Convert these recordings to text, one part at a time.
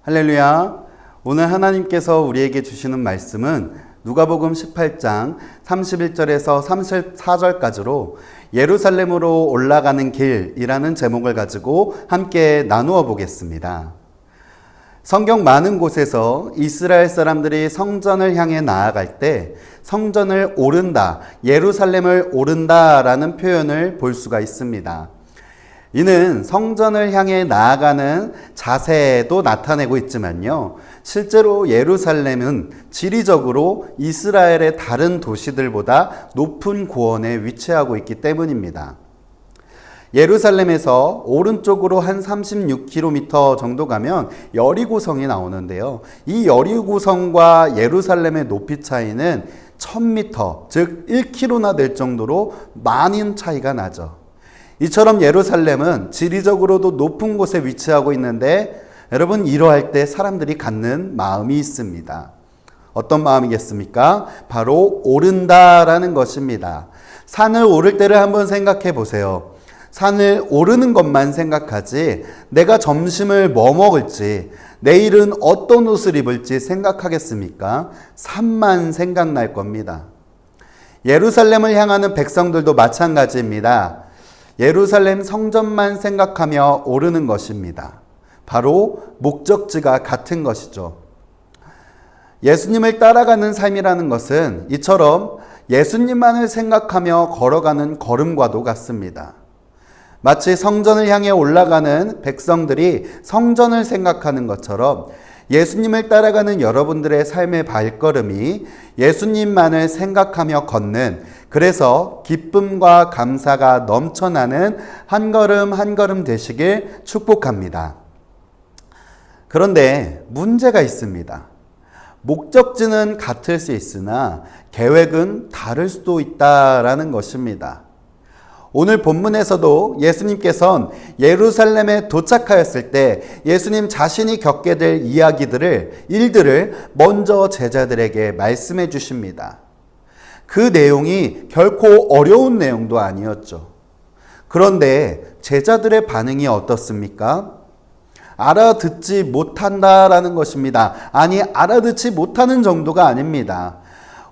할렐루야. 오늘 하나님께서 우리에게 주시는 말씀은 누가복음 18장 31절에서 34절까지로 예루살렘으로 올라가는 길이라는 제목을 가지고 함께 나누어 보겠습니다. 성경 많은 곳에서 이스라엘 사람들이 성전을 향해 나아갈 때 성전을 오른다, 예루살렘을 오른다라는 표현을 볼 수가 있습니다. 이는 성전을 향해 나아가는 자세도 나타내고 있지만요, 실제로 예루살렘은 지리적으로 이스라엘의 다른 도시들보다 높은 고원에 위치하고 있기 때문입니다. 예루살렘에서 오른쪽으로 한 36km 정도 가면 여리고성이 나오는데요, 이 여리고성과 예루살렘의 높이 차이는 1000m, 즉 1km나 될 정도로 많은 차이가 나죠. 이처럼 예루살렘은 지리적으로도 높은 곳에 위치하고 있는데, 여러분, 이러할 때 사람들이 갖는 마음이 있습니다. 어떤 마음이겠습니까? 바로 오른다라는 것입니다. 산을 오를 때를 한번 생각해 보세요. 산을 오르는 것만 생각하지 내가 점심을 뭐 먹을지, 내일은 어떤 옷을 입을지 생각하겠습니까? 산만 생각날 겁니다. 예루살렘을 향하는 백성들도 마찬가지입니다. 예루살렘 성전만 생각하며 오르는 것입니다. 바로 목적지가 같은 것이죠. 예수님을 따라가는 삶이라는 것은 이처럼 예수님만을 생각하며 걸어가는 걸음과도 같습니다. 마치 성전을 향해 올라가는 백성들이 성전을 생각하는 것처럼 예수님을 따라가는 여러분들의 삶의 발걸음이 예수님만을 생각하며 걷는, 그래서 기쁨과 감사가 넘쳐나는 한 걸음 한 걸음 되시길 축복합니다. 그런데 문제가 있습니다. 목적지는 같을 수 있으나 계획은 다를 수도 있다라는 것입니다. 오늘 본문에서도 예수님께서는 예루살렘에 도착하였을 때 예수님 자신이 겪게 될 일들을 먼저 제자들에게 말씀해 주십니다. 그 내용이 결코 어려운 내용도 아니었죠. 그런데 제자들의 반응이 어떻습니까? 알아듣지 못한다라는 것입니다. 아니, 알아듣지 못하는 정도가 아닙니다.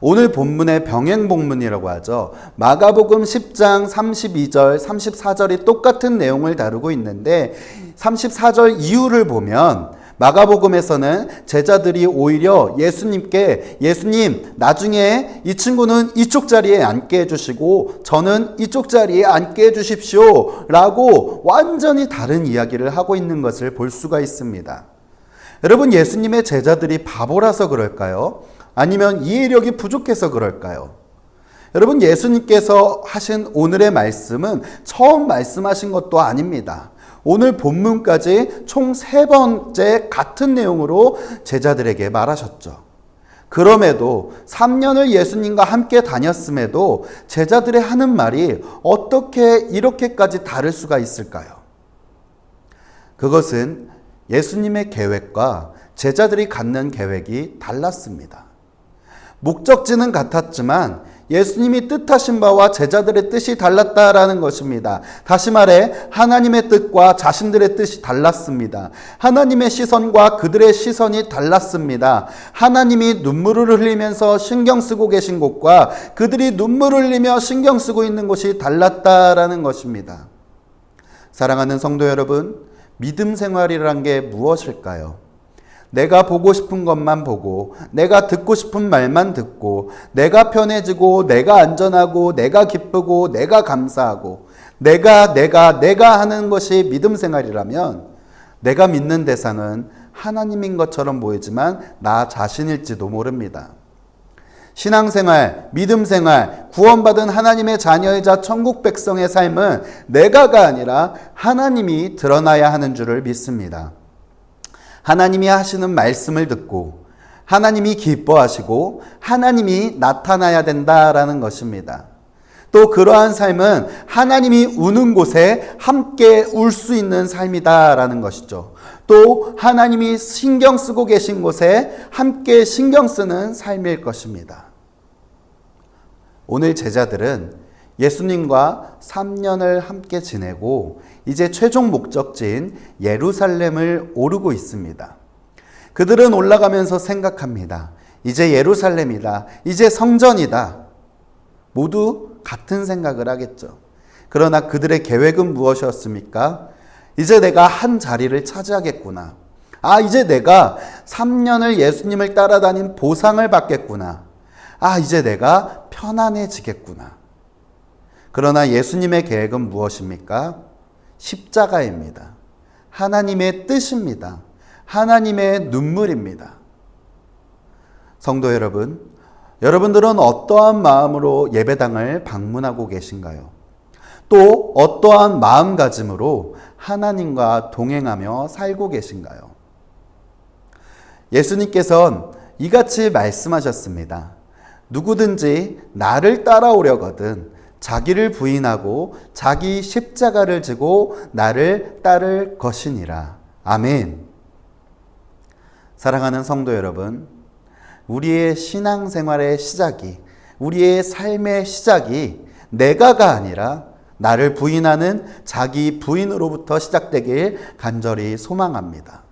오늘 본문의 병행본문이라고 하죠. 마가복음 10장 32절, 34절이 똑같은 내용을 다루고 있는데 34절 이후를 보면 마가복음에서는 제자들이 오히려 예수님께, 예수님, 나중에 이 친구는 이쪽 자리에 앉게 해주시고 저는 이쪽 자리에 앉게 해주십시오 라고 완전히 다른 이야기를 하고 있는 것을 볼 수가 있습니다. 여러분, 예수님의 제자들이 바보라서 그럴까요? 아니면 이해력이 부족해서 그럴까요? 여러분, 예수님께서 하신 오늘의 말씀은 처음 말씀하신 것도 아닙니다. 오늘 본문까지 총 3번째 같은 내용으로 제자들에게 말하셨죠. 그럼에도 3년을 예수님과 함께 다녔음에도 제자들의 하는 말이 어떻게 이렇게까지 다를 수가 있을까요? 그것은 예수님의 계획과 제자들이 갖는 계획이 달랐습니다. 목적지는 같았지만 예수님이 뜻하신 바와 제자들의 뜻이 달랐다라는 것입니다. 다시 말해 하나님의 뜻과 자신들의 뜻이 달랐습니다. 하나님의 시선과 그들의 시선이 달랐습니다. 하나님이 눈물을 흘리면서 신경 쓰고 계신 곳과 그들이 눈물을 흘리며 신경 쓰고 있는 곳이 달랐다라는 것입니다. 사랑하는 성도 여러분, 믿음 생활이란 게 무엇일까요? 내가 보고 싶은 것만 보고, 내가 듣고 싶은 말만 듣고, 내가 편해지고, 내가 안전하고, 내가 기쁘고, 내가 감사하고, 내가 하는 것이 믿음 생활이라면 내가 믿는 대상은 하나님인 것처럼 보이지만 나 자신일지도 모릅니다. 신앙생활, 믿음생활, 구원받은 하나님의 자녀이자 천국 백성의 삶은 내가가 아니라 하나님이 드러나야 하는 줄을 믿습니다. 하나님이 하시는 말씀을 듣고 하나님이 기뻐하시고 하나님이 나타나야 된다라는 것입니다. 또 그러한 삶은 하나님이 우는 곳에 함께 울 수 있는 삶이다라는 것이죠. 또 하나님이 신경 쓰고 계신 곳에 함께 신경 쓰는 삶일 것입니다. 오늘 제자들은 예수님과 3년을 함께 지내고 이제 최종 목적지인 예루살렘을 오르고 있습니다. 그들은 올라가면서 생각합니다. 이제 예루살렘이다. 이제 성전이다. 모두 같은 생각을 하겠죠. 그러나 그들의 계획은 무엇이었습니까? 이제 내가 한 자리를 차지하겠구나. 이제 내가 3년을 예수님을 따라다닌 보상을 받겠구나. 이제 내가 편안해지겠구나. 그러나 예수님의 계획은 무엇입니까? 십자가입니다. 하나님의 뜻입니다. 하나님의 눈물입니다. 성도 여러분, 여러분들은 어떠한 마음으로 예배당을 방문하고 계신가요? 또 어떠한 마음가짐으로 하나님과 동행하며 살고 계신가요? 예수님께서는 이같이 말씀하셨습니다. 누구든지 나를 따라오려거든 자기를 부인하고 자기 십자가를 지고 나를 따를 것이니라. 아멘. 사랑하는 성도 여러분, 우리의 신앙생활의 시작이, 우리의 삶의 시작이 내가가 아니라 나를 부인하는 자기 부인으로부터 시작되길 간절히 소망합니다.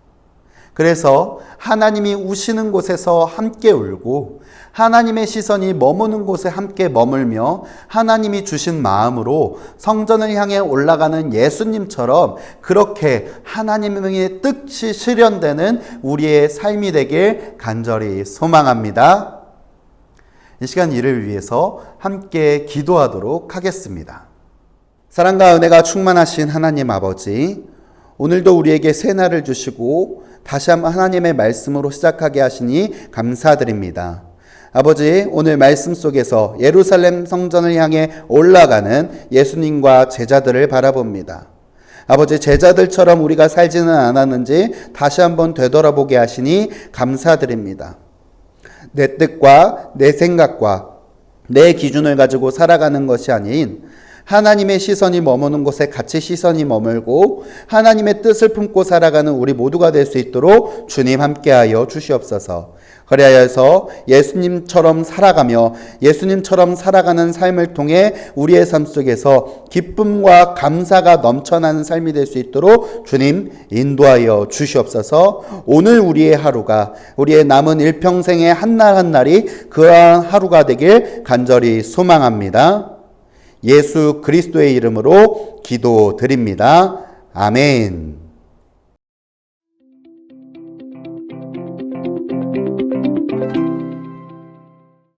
그래서 하나님이 우시는 곳에서 함께 울고 하나님의 시선이 머무는 곳에 함께 머물며 하나님이 주신 마음으로 성전을 향해 올라가는 예수님처럼 그렇게 하나님의 뜻이 실현되는 우리의 삶이 되길 간절히 소망합니다. 이 시간 이를 위해서 함께 기도하도록 하겠습니다. 사랑과 은혜가 충만하신 하나님 아버지, 오늘도 우리에게 새 날을 주시고 다시 한번 하나님의 말씀으로 시작하게 하시니 감사드립니다. 아버지, 오늘 말씀 속에서 예루살렘 성전을 향해 올라가는 예수님과 제자들을 바라봅니다. 아버지, 제자들처럼 우리가 살지는 않았는지 다시 한번 되돌아보게 하시니 감사드립니다. 내 뜻과 내 생각과 내 기준을 가지고 살아가는 것이 아닌 하나님의 시선이 머무는 곳에 같이 시선이 머물고 하나님의 뜻을 품고 살아가는 우리 모두가 될 수 있도록 주님 함께하여 주시옵소서. 그리하여서 예수님처럼 살아가며 예수님처럼 살아가는 삶을 통해 우리의 삶 속에서 기쁨과 감사가 넘쳐나는 삶이 될 수 있도록 주님 인도하여 주시옵소서. 오늘 우리의 하루가, 우리의 남은 일평생의 한날 한날이 그러한 하루가 되길 간절히 소망합니다. 예수 그리스도의 이름으로 기도드립니다. 아멘.